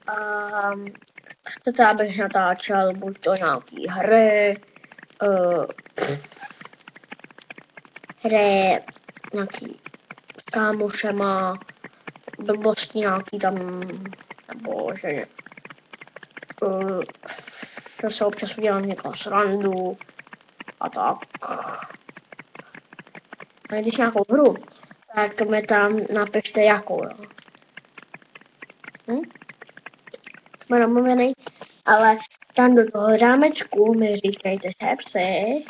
A chcete, abych natáčel buď to nějaký hry, hry nějaký s kámošema, blbosti nějaký tam, nebo že se občas udělám někoho srandu a tak. A když nějakou hru, tak mi tam napište jakou, jo. Jsme domluvený, ale tam do toho rámečku mi říkejte sepsy